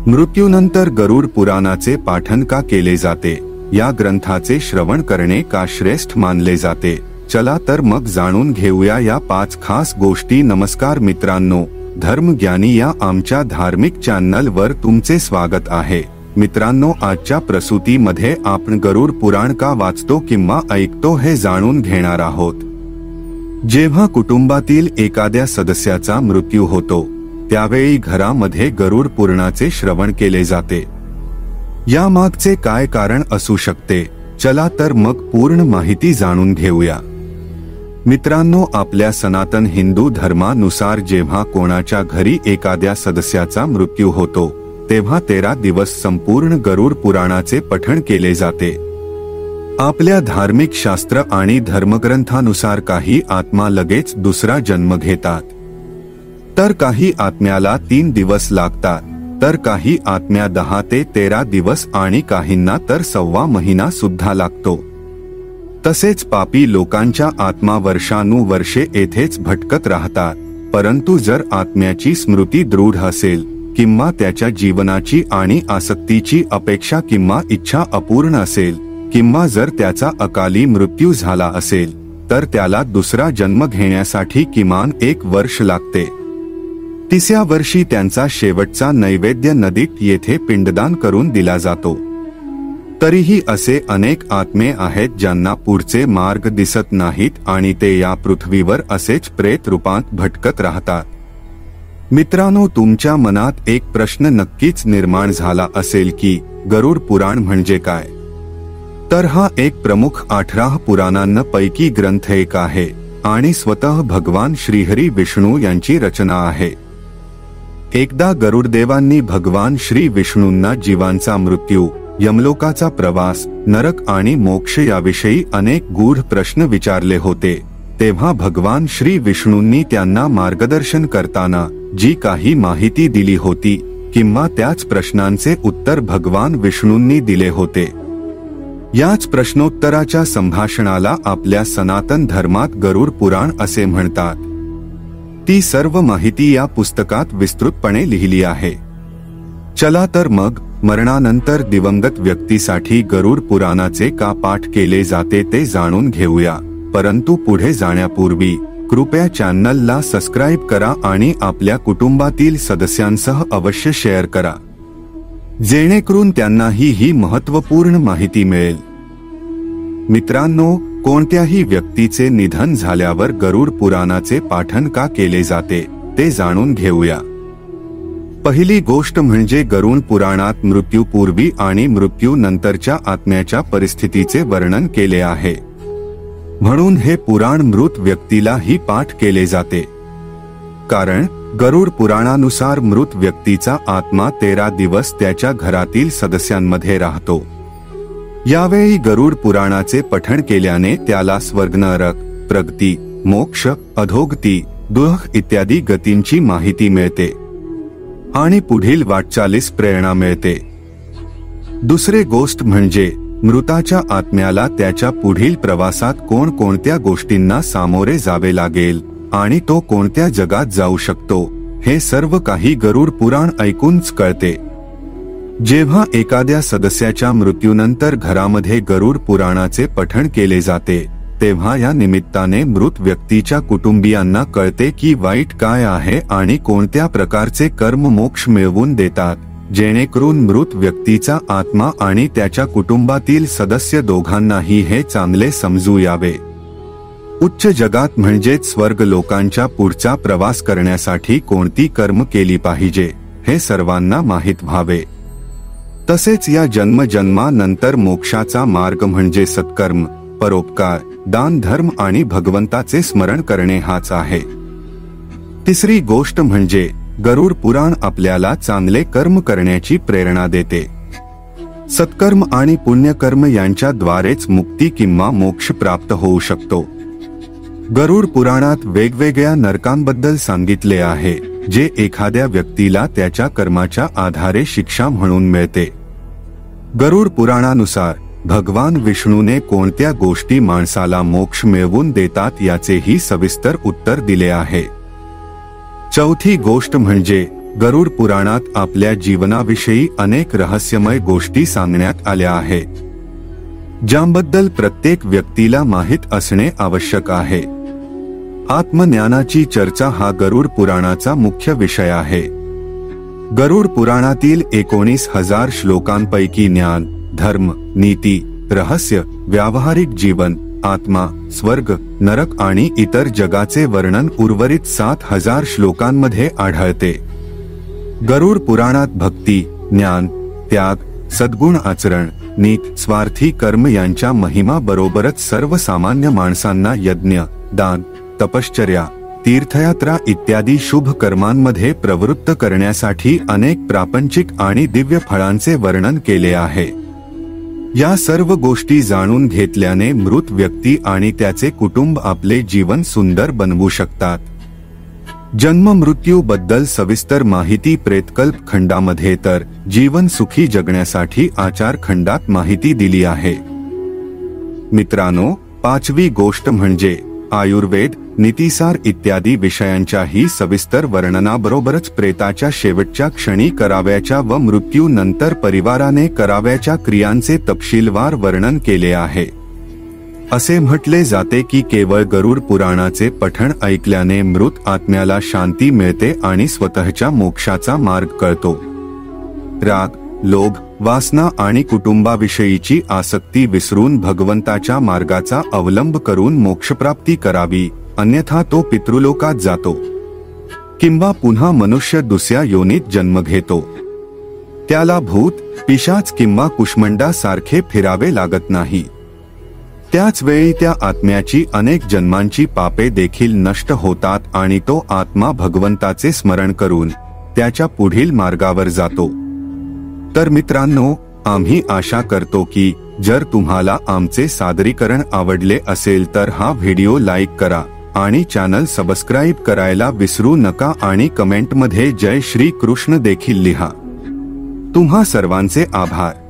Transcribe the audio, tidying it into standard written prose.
मृत्यूनंतर गरुड पुराणाचे पाठन का केले जाते? या ग्रंथाचे श्रवण करणे का श्रेष्ठ मानले जाते? चला तर मग जाणून घेऊया या 5 खास गोष्टी. नमस्कार मित्रांनो, धर्मज्ञानी या आमच्या धार्मिक चॅनल वर तुमचे स्वागत आहे. मित्रांनो, आजच्या प्रसूतीमध्ये आपण गरुड पुराण का वाचतो किंवा ऐकतो हे जाणून घेणार आहोत. जेव्हा कुटुंबातील एखाद्या सदस्याचा मृत्यू होतो त्यावेळी घरामध्ये गरुड पुराणाचे श्रवण केले जाते. या मागचे काय कारण असू शकते? चला तर मग पूर्ण माहिती जाणून घेऊया. मित्रांनो, आपल्या सनातन हिंदू धर्मानुसार जेव्हा कोणाच्या घरी एखाद्या सदस्याचा मृत्यू होतो तेव्हा 13 दिवस संपूर्ण गरुड पुराणाचे पठण केले जाते. आपल्या धार्मिक शास्त्र आणि धर्मग्रंथानुसार काही आत्मा लगेच दुसरा जन्म घेतात, तर काही आत्म्याला 3 दिवस लागतात, तर काही आत्म्या 10 ते 13 दिवस आणि काहींना तर 1.25 महिना सुद्धा लागतो. तसेच पापी लोकांच्या आत्मा वर्षानुवर्षे येथेच भटकत राहतात. परंतु जर आत्म्याची स्मृती दृढ असेल किंवा त्याच्या जीवनाची आणि आसक्तीची अपेक्षा किंवा इच्छा अपूर्ण असेल किंवा जर त्याचा अकाली मृत्यू झाला असेल तर त्याला दुसरा जन्म घेण्यासाठी किमान 1 वर्ष लागते. 3व्या वर्षी त्यांचा शेवटचा नैवेद्य नदीत येथे पिंडदान करून दिला जातो. तरीही असे अनेक आत्मे आहेत ज्यांना पुढचे मार्ग दिसत नाहीत आणि ते या पृथ्वीवर असेच प्रेत रूपात भटकत राहतात. मित्रांनो, तुमच्या मनात एक प्रश्न नक्कीच निर्माण झाला असेल की गरुड पुराण म्हणजे काय? तर हा एक प्रमुख 18 पुराणांपैकी ग्रंथ एक आहे आणि स्वतः भगवान श्रीहरी विष्णू यांची रचना आहे. एकदा गरुडदेवांनी भगवान श्री विष्णूंना जीवांचा मृत्यू, यमलोकाचा प्रवास, नरक आणि मोक्ष याविषयी अनेक गूढ प्रश्न विचारले होते. तेव्हा भगवान श्री विष्णूंनी त्यांना मार्गदर्शन करताना जी काही माहिती दिली होती किंवा त्याच प्रश्नांचे उत्तर भगवान विष्णूंनी दिले होते. याच प्रश्नोत्तराच्या संभाषणाला आपल्या सनातन धर्मात गरुड पुराण असे म्हणतात. ती सर्व माहिती या पुस्तकात विस्तृतपणे लिहिली आहे. चला तर मग मरणानंतर दिवंगत व्यक्तीसाठी गरुड पुराणाचे का पाठ केले जाते ते जाणून घेऊया. परंतु पुढे जाण्यापूर्वी कृपया चॅनलला सबस्क्राईब करा आणि आपल्या कुटुंबातील सदस्यांसह अवश्य शेअर करा, जेणेकरून त्यांनाही ही महत्त्वपूर्ण माहिती मिळेल. मित्रांनो, कोणत्याही व्यक्तीचे निधन झाल्यावर गरुड पुराणाचे पाठन का केले जाते ते जाणून घेऊया. पहिली गोष्ट म्हणजे गरुड पुराणात मृत्यूपूर्वी आणि मृत्यूनंतरच्या आत्म्याच्या परिस्थितीचे वर्णन केले आहे. म्हणून हे पुराण मृत व्यक्तीलाही पाठ केले जाते. कारण गरुड पुराणानुसार मृत व्यक्तीचा आत्मा 13 दिवस त्याच्या घरातील सदस्यांमध्ये राहतो. यावेळी गरुड पुराणाचे पठण केल्याने त्याला स्वर्ग, नरक, प्रगती, मोक्ष, अधोगती, दुःख इत्यादी गतींची माहिती मिळते आणि पुढील वाटचालीस प्रेरणा मिळते. दुसरी गोष्ट म्हणजे मृताच्या आत्म्याला त्याच्या पुढील प्रवासात कोणकोणत्या गोष्टींना सामोरे जावे लागेल आणि तो कोणत्या जगात जाऊ शकतो हे सर्व काही गरुड पुराण ऐकूनच कळते. जेव्हा एखाद्या सदस्याच्या मृत्यूनंतर घरामध्ये गरुड पुराणाचे पठण केले जाते तेव्हा या निमित्ताने मृत व्यक्तीच्या कुटुंबियांना कळते की वाईट काय आहे आणि कोणत्या प्रकारचे कर्म मोक्ष मिळवून देतात, जेणेकरून मृत व्यक्तीचा आत्मा आणि त्याच्या कुटुंबातील सदस्य दोघांनाही हे चांगले समजू यावे. उच्च जगात म्हणजेच स्वर्ग लोकांच्या पुढचा प्रवास करण्यासाठी कोणती कर्म केली पाहिजे हे सर्वांना माहीत व्हावे. तसेच या जन्मजन्मानंतर मोक्षाचा मार्ग म्हणजे सत्कर्म, परोपकार, दान, धर्म आणि भगवंताचे स्मरण करणे हाच आहे. तिसरी गोष्ट म्हणजे गरुड पुराण आपल्याला चांगले कर्म करण्याची प्रेरणा देते. सत्कर्म आणि पुण्यकर्म यांच्याद्वारेच मुक्ती किंवा मोक्ष प्राप्त होऊ शकतो. गरुड पुराणात वेगवेगळ्या नरकांबद्दल सांगितले आहे जे एखाद्या व्यक्तीला त्याच्या कर्माच्या आधारे शिक्षा म्हणून मिळते. गरुड पुराणानुसार भगवान विष्णूने कोणत्या गोष्टी माणसाला मोक्ष मिळवून देतात याचेही सविस्तर उत्तर दिले आहे. चौथी गोष्ट म्हणजे गरुड पुराणात आपल्या जीवनाविषयी अनेक रहस्यमय गोष्टी सांगण्यात आल्या आहेत, ज्याबद्दल प्रत्येक व्यक्तीला माहित असणे आवश्यक आहे. आत्मज्ञानाची चर्चा हा गरुड पुराणाचा मुख्य विषय आहे. गरुड पुराणातील 19,000 श्लोकांपैकी ज्ञान, धर्म, नीती, रहस्य, व्यावहारिक जीवन, आत्मा, स्वर्ग, नरक आणि इतर जगाचे वर्णन उर्वरित 7,000 श्लोकांमध्ये आढळते. गरुड पुराणात भक्ती, ज्ञान, त्याग, सद्गुण आचरण, निस्वार्थी कर्म यांच्या महिमा बरोबरच सर्वसामान्य माणसांना यज्ञ, दान, तपश्चर्या, तीर्थयात्रा इत्यादी शुभ कर्मांमध्ये प्रवृत्त करण्यासाठी अनेक प्रापंचिक आणि दिव्य फळांचे वर्णन केले आहे. या सर्व गोष्टी जाणून घेतल्याने मृत व्यक्ती आणि त्याचे कुटुंब आपले जीवन सुंदर बनवू शकतात. जन्म मृत्यू बद्दल सविस्तर माहिती प्रेतकल्प खंडामध्ये तर जीवन सुखी जगण्यासाठी आचार खंडात माहिती दिली आहे. मित्रांनो, 5वी गोष्ट म्हणजे आयुर्वेद, नीतिसार इत्यादी विषयांच्याही सविस्तर वर्णनाबरोबरच प्रेताच्या शेवटच्या क्षणी कराव्याच्या व मृत्यूनंतर परिवाराने कराव्याच्या क्रियांचे तपशीलवार वर्णन केले आहे. असे म्हटले जाते की केवळ गरुड पुराणाचे पठण ऐकल्याने मृत आत्म्याला शांती मिळते आणि स्वतःच्या मोक्षाचा मार्ग कळतो. राग, लोभ, वासना आणि कुटुंबाविषयीची आसक्ती विसरून भगवंताच्या मार्गाचा अवलंब करून मोक्षप्राप्ती करावी, अन्यथा तो पितृलोकात जातो किंवा पुन्हा मनुष्य दुसऱ्या योनीत जन्म घेतो. त्याला भूत, पिशाच किंवा कुष्मंडा सारखे फिरावे लागत नाही. त्याच वेळी त्या आत्म्याची अनेक जन्मांची पापे देखील नष्ट होतात आणि तो आत्मा भगवंताचे स्मरण करून त्याच्या पुढील मार्गावर जातो. तर मित्रांनो, आम्ही आशा करतो की जर तुम्हाला आमचे सादरीकरण आवडले असेल तर हा व्हिडिओ लाईक करा आणि चॅनल सबस्क्राईब करायला विसरू नका आणि कमेंटमध्ये जय श्री कृष्ण देखील लिहा. तुम्हा सर्वांचे आभार.